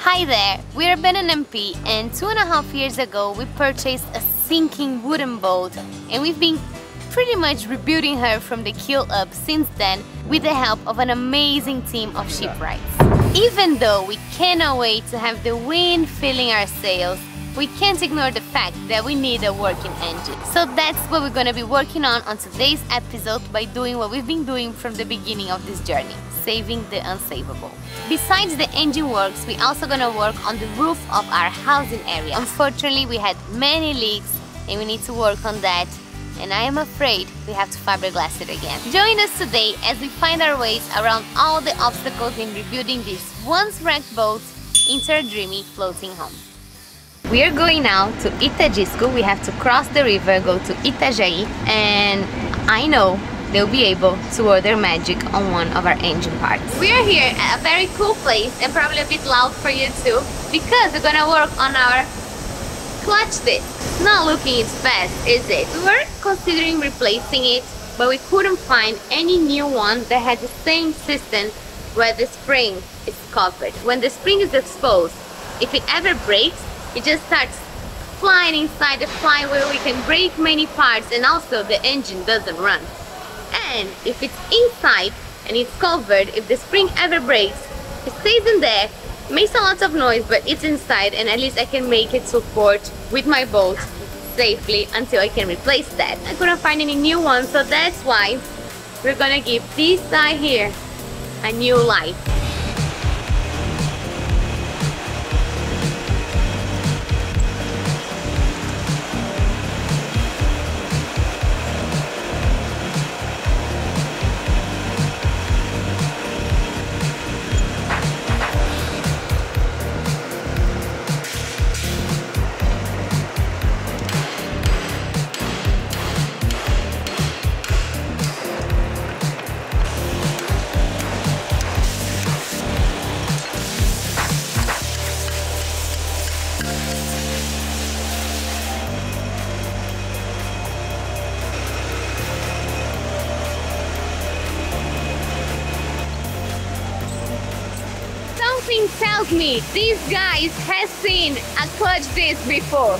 Hi there, we're Ben and MP, and 2.5 years ago we purchased a sinking wooden boat, and we've been pretty much rebuilding her from the keel up since then with the help of an amazing team of shipwrights. Even though we cannot wait to have the wind filling our sails, we can't ignore the fact that we need a working engine. So that's what we're gonna be working on today's episode by doing what we've been doing from the beginning of this journey, saving the unsavable. Besides the engine works, we're also gonna work on the roof of our housing area. Unfortunately, we had many leaks and we need to work on that, and I am afraid we have to fiberglass it again. Join us today as we find our ways around all the obstacles in rebuilding this once wrecked boat into our dreamy floating home. We are going now to Itajisco. We have to cross the river, go to Itajaí, and I know they'll be able to work their magic on one of our engine parts. We are here at a very cool place, and probably a bit loud for you too, because we're gonna work on our clutch disc. It's not looking its best, is it? We were considering replacing it, but we couldn't find any new one that had the same system where the spring is covered. When the spring is exposed, if it ever breaks, it just starts flying inside the flywheel. We can break many parts, and also the engine doesn't run. And if it's inside and it's covered, if the spring ever breaks, it stays in there, makes a lot of noise, but it's inside, and at least I can make it support with my boat safely until I can replace that. I couldn't find any new ones, so that's why we're gonna give this side here a new life. Something tells me these guys have seen a clutch disc before.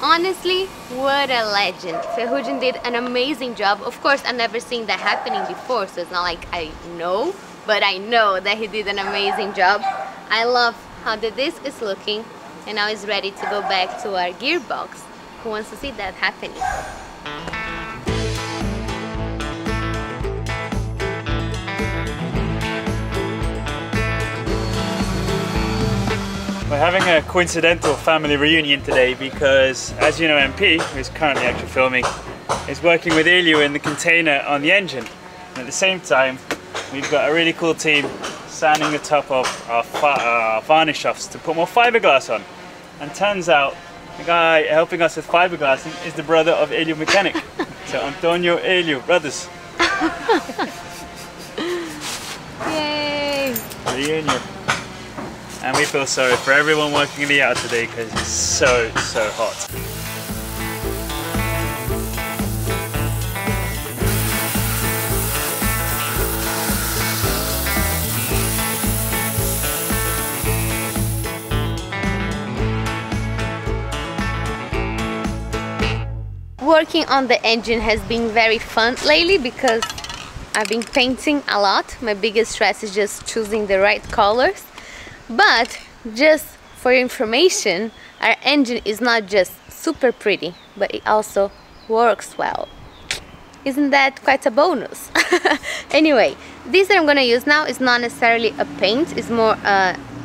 Honestly, what a legend. Ferrugem did an amazing job. Of course, I've never seen that happening before, so it's not like I know, but I know that he did an amazing job. I love how the disc is looking, and now it's ready to go back to our gearbox. Who wants to see that happening? We're having a coincidental family reunion today because, as you know, MP, who's currently actually filming, is working with Elio in the container on the engine. And at the same time, we've got a really cool team sanding the top of our varnish offs to put more fiberglass on. And turns out, the guy helping us with fiberglassing is the brother of Elio Mechanic. So Antonio, Elio, brothers. Yay! Reunion. And we feel sorry for everyone working in the yacht today because it's so hot. Working on the engine has been very fun lately because I've been painting a lot. My biggest stress is just choosing the right colors. But just for your information, our engine is not just super pretty, but it also works well. Isn't that quite a bonus? Anyway, this that I'm gonna use now is not necessarily a paint, it's more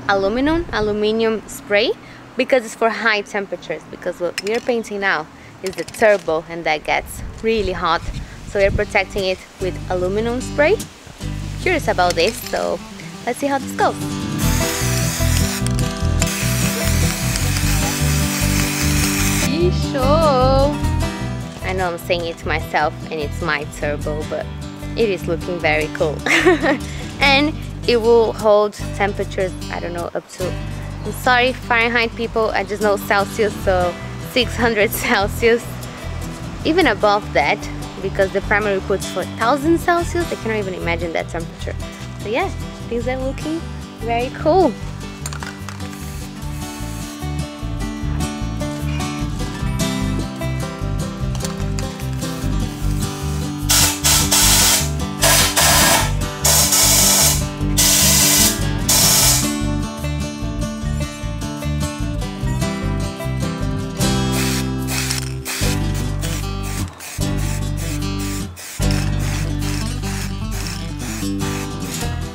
aluminium spray, because it's for high temperatures, because what we are painting now is the turbo and that gets really hot. So we're protecting it with aluminum spray. Curious about this, so let's see how this goes. Show. I know I'm saying it to myself and it's my turbo, but it is looking very cool. And it will hold temperatures, I don't know, up to, I'm sorry Fahrenheit people, I just know Celsius, so 600 Celsius, even above that, because the primary puts for 1000 Celsius. I cannot even imagine that temperature. So yeah, things are looking very cool.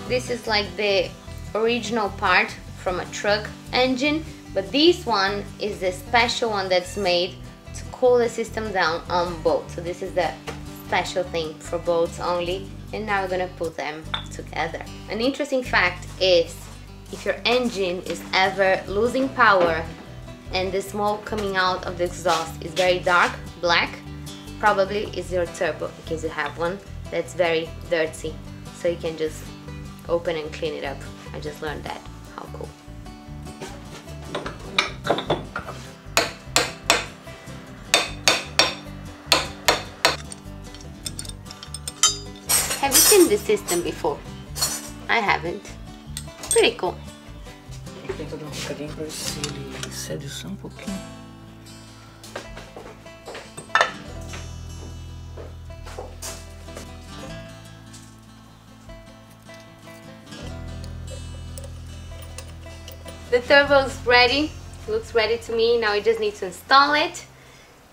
This is like the original part from a truck engine, but this one is the special one that's made to cool the system down on boats. So this is the special thing for boats only, and now we're gonna put them together. An interesting fact is, if your engine is ever losing power and the smoke coming out of the exhaust is very dark, black, probably is your turbo, in case you have one that's very dirty. So you can just open and clean it up. I just learned that. How cool. Have you seen this system before? I haven't. Pretty cool. Tenta dar um bocadinho para ver se ele cede o som um pouquinho. The turbo's ready, looks ready to me. Now we just need to install it.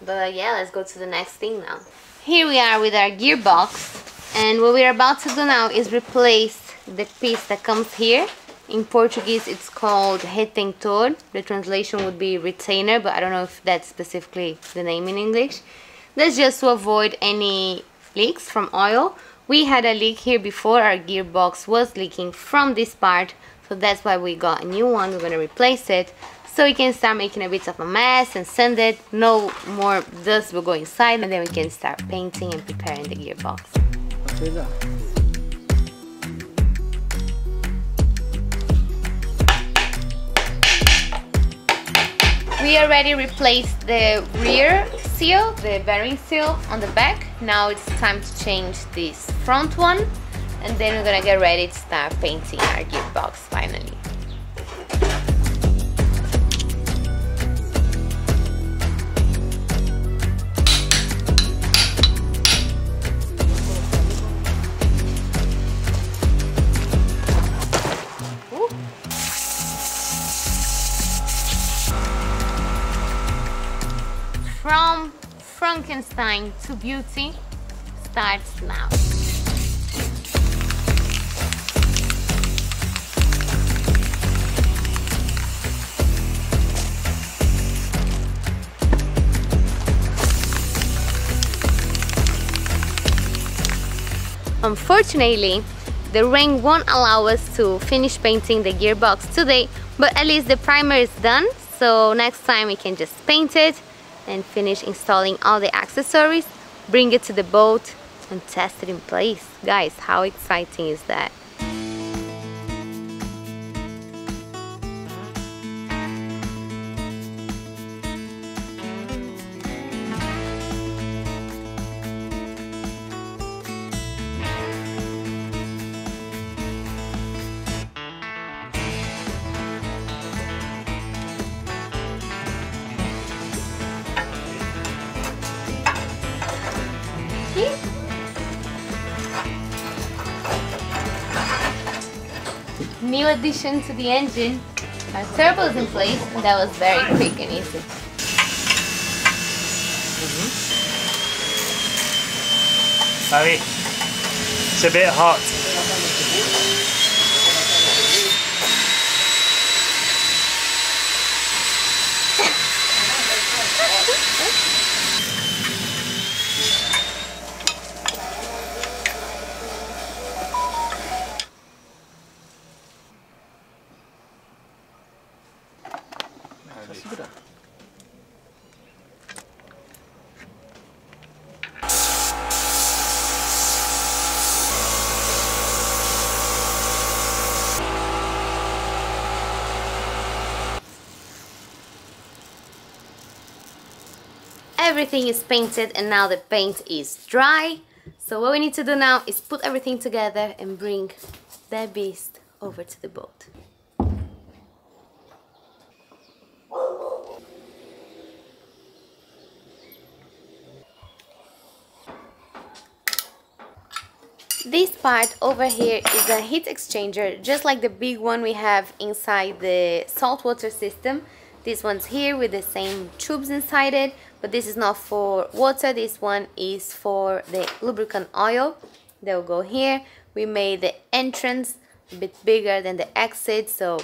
But yeah, let's go to the next thing now. Here we are with our gearbox, and what we're about to do now is replace the piece that comes here. In Portuguese it's called retentor. The translation would be retainer, but I don't know if that's specifically the name in English. That's just to avoid any leaks from oil. We had a leak here before, our gearbox was leaking from this part. So that's why we got a new one. We're going to replace it so we can start making a bit of a mess and sand it. No more dust will go inside, and then we can start painting and preparing the gearbox. We already replaced the rear seal, the bearing seal on the back. Now it's time to change this front one. And then we're gonna get ready to start painting our gearbox finally. Ooh. From Frankenstein to beauty starts now. Unfortunately, the rain won't allow us to finish painting the gearbox today, but at least the primer is done, so next time we can just paint it and finish installing all the accessories, bring it to the boat and test it in place. Guys, how exciting is that? New addition to the engine. Our turbo is in place, and that was very quick and easy. Marie, it's a bit hot. Everything is painted and now the paint is dry. So what we need to do now is put everything together and bring that beast over to the boat. This part over here is a heat exchanger, just like the big one we have inside the saltwater system. This one's here with the same tubes inside it, but this is not for water. This one is for the lubricant oil. They'll go here. We made the entrance a bit bigger than the exit, so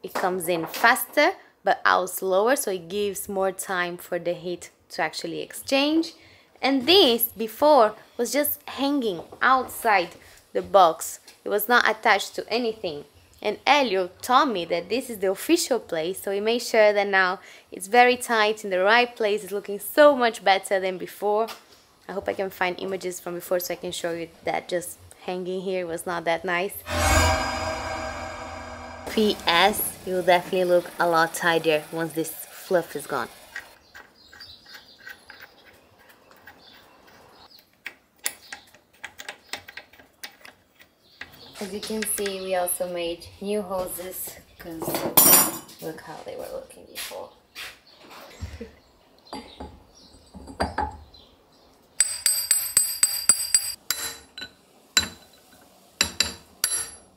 it comes in faster but out slower, so it gives more time for the heat to actually exchange. And this before was just hanging outside the box. It was not attached to anything. And Elio told me that this is the official place, so we made sure that now it's very tight in the right place. It's looking so much better than before. I hope I can find images from before so I can show you that just hanging here was not that nice. P.S. It will definitely look a lot tidier once this fluff is gone. As you can see, we also made new hoses because look how they were looking before.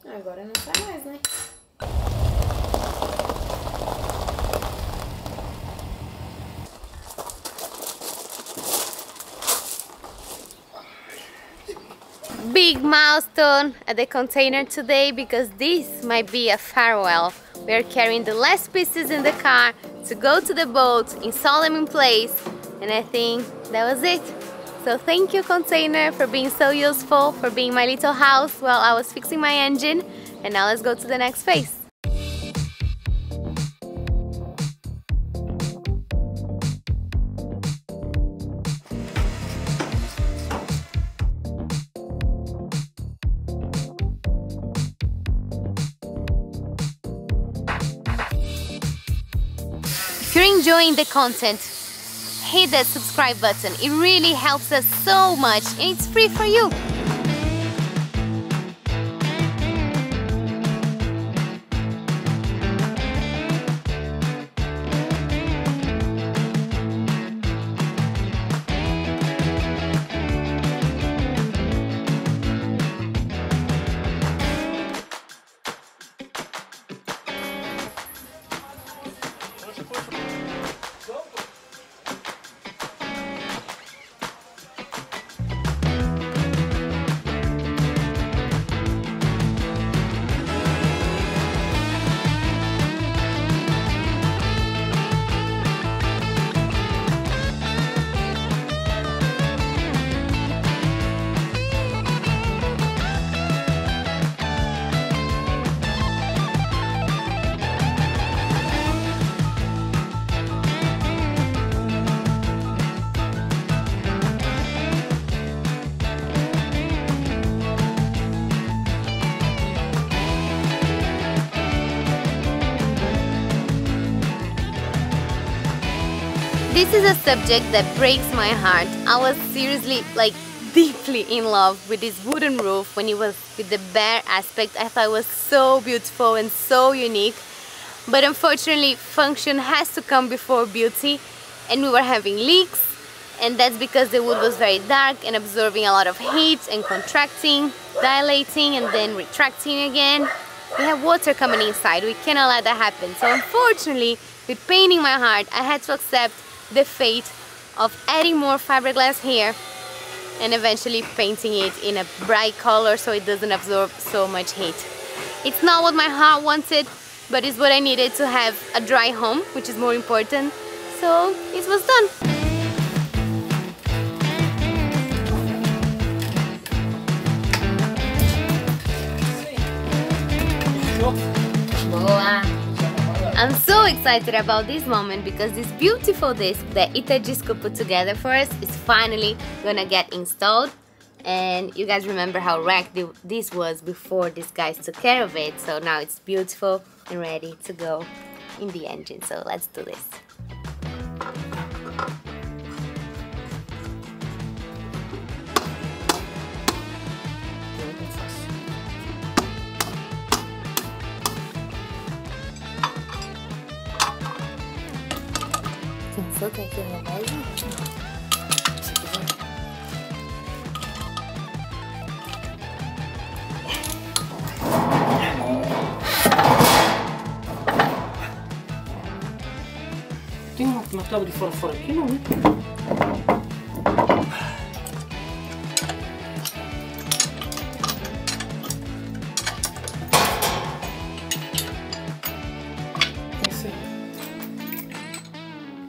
Agora não sai mais, né? Big milestone at the container today, because this might be a farewell. We are carrying the last pieces in the car to go to the boat, install them in place, and I think that was it. So thank you, container, for being so useful, for being my little house while I was fixing my engine. And now let's go to the next phase. If you're enjoying the content, hit that subscribe button. It really helps us so much and it's free for you. this is a subject that breaks my heart. I was seriously like deeply in love with this wooden roof when it was with the bare aspect. I thought it was so beautiful and so unique, but unfortunately function has to come before beauty, and we were having leaks, and that's because the wood was very dark and absorbing a lot of heat and contracting, dilating and then retracting again. We have water coming inside, we cannot let that happen. So unfortunately, with pain in my heart, I had to accept the fate of adding more fiberglass here and eventually painting it in a bright color so it doesn't absorb so much heat. It's not what my heart wanted, but it's what I needed to have a dry home, which is more important. So it was done. I'm so excited about this moment because this beautiful disc that Itajisco put together for us is finally gonna get installed. And you guys remember how wrecked this was before these guys took care of it. So now it's beautiful and ready to go in the engine. So let's do this. Pensou que aqui é base? Tem uma tábua de fora aqui, não, né?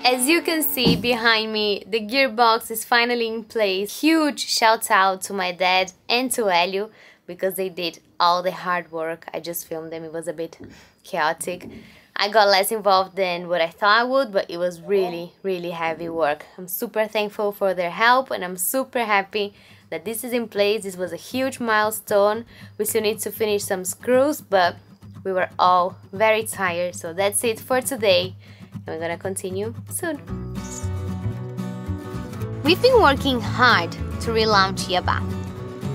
As you can see behind me, the gearbox is finally in place. Huge shout out to my dad and to Hélio because they did all the hard work. I just filmed them, it was a bit chaotic. I got less involved than what I thought I would, but it was really, really heavy work. I'm super thankful for their help and I'm super happy that this is in place. This was a huge milestone. We still need to finish some screws, but we were all very tired. So that's it for today. And we're gonna continue soon. We've been working hard to relaunch Yabá,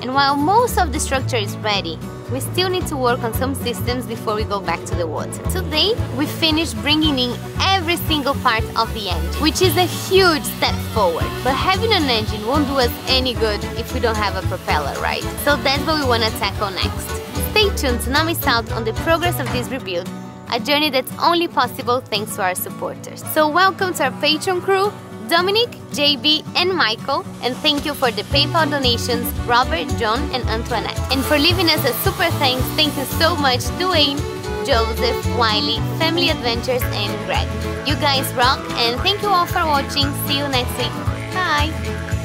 and while most of the structure is ready, we still need to work on some systems before we go back to the water. Today, we finished bringing in every single part of the engine, which is a huge step forward. But having an engine won't do us any good if we don't have a propeller, right? So that's what we want to tackle next. Stay tuned to not miss out on the progress of this rebuild, a journey that's only possible thanks to our supporters. So welcome to our Patron crew, Dominic, JB and Michael, and thank you for the PayPal donations, Robert, John and Antoinette. And for leaving us a super thanks, thank you so much Dwayne, Joseph, Wiley, Family Adventures and Greg. You guys rock, and thank you all for watching. See you next week. Bye!